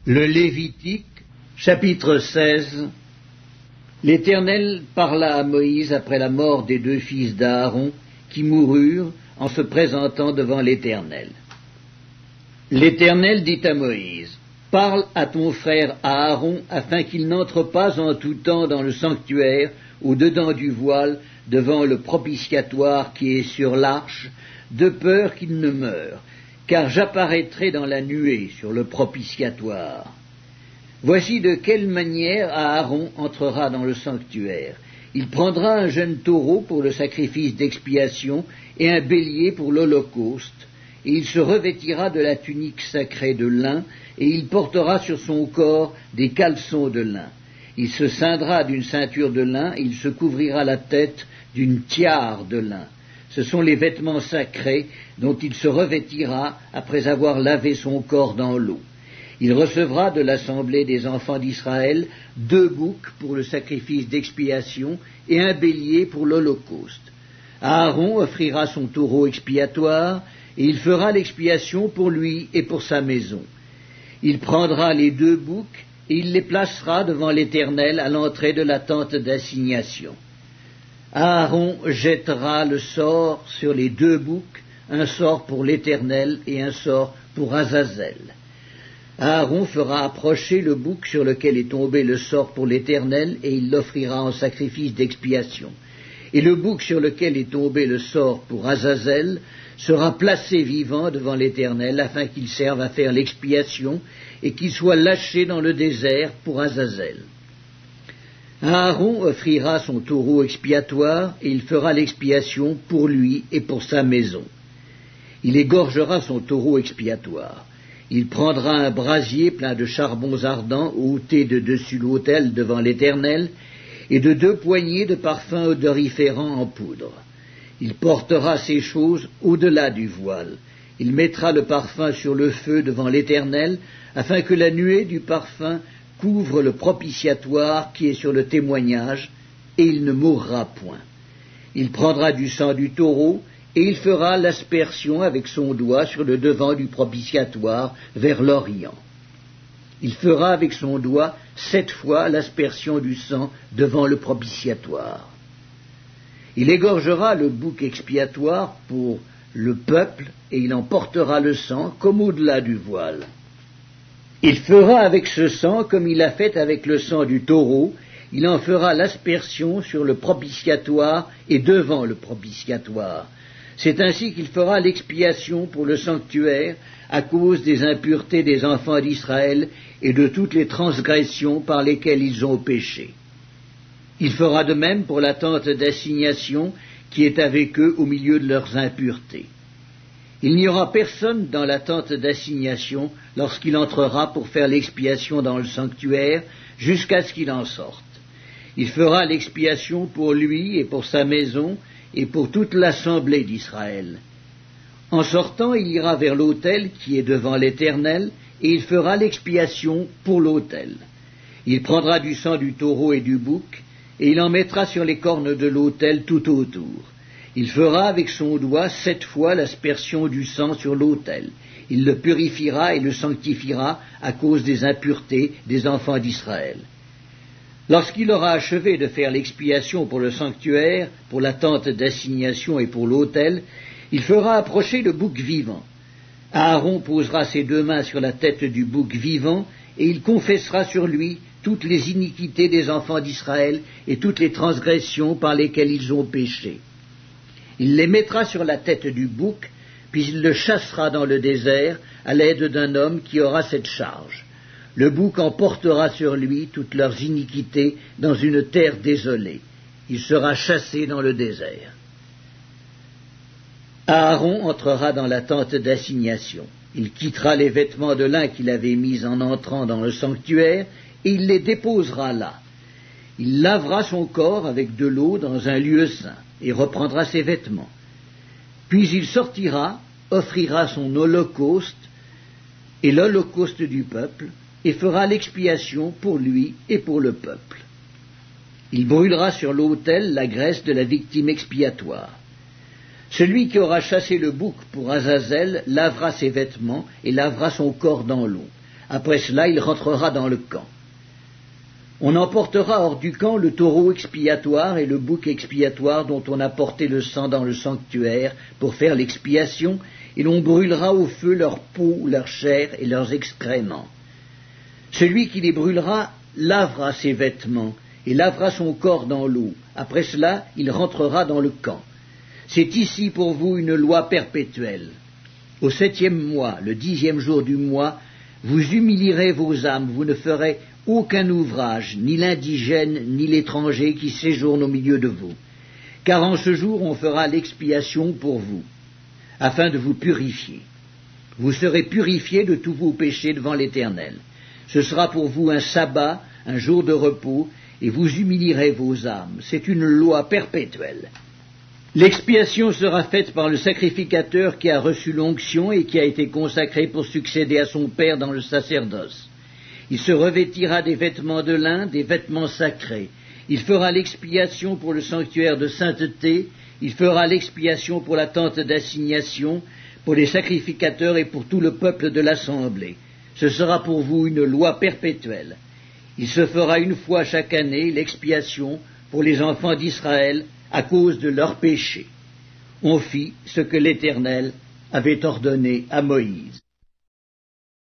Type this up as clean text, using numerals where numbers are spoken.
Le Lévitique, chapitre 16. L'Éternel parla à Moïse après la mort des deux fils d'Aaron, qui moururent en se présentant devant l'Éternel. L'Éternel dit à Moïse, « Parle à ton frère Aaron, afin qu'il n'entre pas en tout temps dans le sanctuaire, au-dedans du voile, devant le propitiatoire qui est sur l'arche, de peur qu'il ne meure, car j'apparaîtrai dans la nuée sur le propitiatoire. Voici de quelle manière Aaron entrera dans le sanctuaire. Il prendra un jeune taureau pour le sacrifice d'expiation et un bélier pour l'holocauste, et il se revêtira de la tunique sacrée de lin, et il portera sur son corps des caleçons de lin. Il se ceindra d'une ceinture de lin, et il se couvrira la tête d'une tiare de lin. Ce sont les vêtements sacrés dont il se revêtira après avoir lavé son corps dans l'eau. Il recevra de l'assemblée des enfants d'Israël 2 boucs pour le sacrifice d'expiation et un bélier pour l'holocauste. Aaron offrira son taureau expiatoire, et il fera l'expiation pour lui et pour sa maison. Il prendra les 2 boucs, et il les placera devant l'Éternel à l'entrée de la tente d'assignation. Aaron jettera le sort sur les 2 boucs, un sort pour l'Éternel et un sort pour Azazel. Aaron fera approcher le bouc sur lequel est tombé le sort pour l'Éternel, et il l'offrira en sacrifice d'expiation. Et le bouc sur lequel est tombé le sort pour Azazel sera placé vivant devant l'Éternel, afin qu'il serve à faire l'expiation, et qu'il soit lâché dans le désert pour Azazel. Aaron offrira son taureau expiatoire, et il fera l'expiation pour lui et pour sa maison. Il égorgera son taureau expiatoire. Il prendra un brasier plein de charbons ardents ôtés de dessus l'autel devant l'Éternel, et de 2 poignées de parfums odoriférants en poudre. Il portera ces choses au-delà du voile. Il mettra le parfum sur le feu devant l'Éternel, afin que la nuée du parfum couvre le propitiatoire qui est sur le témoignage, et il ne mourra point. Il prendra du sang du taureau, et il fera l'aspersion avec son doigt sur le devant du propitiatoire vers l'Orient. Il fera avec son doigt 7 fois l'aspersion du sang devant le propitiatoire. Il égorgera le bouc expiatoire pour le peuple, et il en portera le sang comme au-delà du voile. Il fera avec ce sang comme il a fait avec le sang du taureau, il en fera l'aspersion sur le propitiatoire et devant le propitiatoire. C'est ainsi qu'il fera l'expiation pour le sanctuaire à cause des impuretés des enfants d'Israël et de toutes les transgressions par lesquelles ils ont péché. Il fera de même pour la tente d'assignation qui est avec eux au milieu de leurs impuretés. Il n'y aura personne dans la tente d'assignation lorsqu'il entrera pour faire l'expiation dans le sanctuaire jusqu'à ce qu'il en sorte. Il fera l'expiation pour lui et pour sa maison et pour toute l'assemblée d'Israël. En sortant, il ira vers l'autel qui est devant l'Éternel, et il fera l'expiation pour l'autel. Il prendra du sang du taureau et du bouc, et il en mettra sur les cornes de l'autel tout autour. Il fera avec son doigt 7 fois l'aspersion du sang sur l'autel. Il le purifiera et le sanctifiera à cause des impuretés des enfants d'Israël. Lorsqu'il aura achevé de faire l'expiation pour le sanctuaire, pour la tente d'assignation et pour l'autel, il fera approcher le bouc vivant. Aaron posera ses 2 mains sur la tête du bouc vivant, et il confessera sur lui toutes les iniquités des enfants d'Israël et toutes les transgressions par lesquelles ils ont péché. Il les mettra sur la tête du bouc, puis il le chassera dans le désert à l'aide d'un homme qui aura cette charge. Le bouc emportera sur lui toutes leurs iniquités dans une terre désolée. Il sera chassé dans le désert. Aaron entrera dans la tente d'assignation. Il quittera les vêtements de lin qu'il avait mis en entrant dans le sanctuaire, et il les déposera là. Il lavera son corps avec de l'eau dans un lieu saint, et reprendra ses vêtements. Puis il sortira, offrira son holocauste, et l'holocauste du peuple, et fera l'expiation pour lui et pour le peuple. Il brûlera sur l'autel la graisse de la victime expiatoire. Celui qui aura chassé le bouc pour Azazel lavera ses vêtements et lavera son corps dans l'eau. Après cela, il rentrera dans le camp. On emportera hors du camp le taureau expiatoire et le bouc expiatoire dont on a porté le sang dans le sanctuaire pour faire l'expiation, et l'on brûlera au feu leur peau, leur chair et leurs excréments. Celui qui les brûlera lavera ses vêtements et lavera son corps dans l'eau. Après cela, il rentrera dans le camp. C'est ici pour vous une loi perpétuelle. Au 7e mois, le 10e jour du mois, vous humilierez vos âmes, vous ne ferez aucun ouvrage, ni l'indigène, ni l'étranger qui séjourne au milieu de vous. Car en ce jour on fera l'expiation pour vous, afin de vous purifier. Vous serez purifiés de tous vos péchés devant l'Éternel. Ce sera pour vous un sabbat, un jour de repos, et vous humilierez vos âmes. C'est une loi perpétuelle. L'expiation sera faite par le sacrificateur qui a reçu l'onction et qui a été consacré pour succéder à son père dans le sacerdoce. Il se revêtira des vêtements de lin, des vêtements sacrés. Il fera l'expiation pour le sanctuaire de sainteté, il fera l'expiation pour la tente d'assignation, pour les sacrificateurs et pour tout le peuple de l'assemblée. Ce sera pour vous une loi perpétuelle. Il se fera une fois chaque année l'expiation pour les enfants d'Israël à cause de leurs péchés. On fit ce que l'Éternel avait ordonné à Moïse.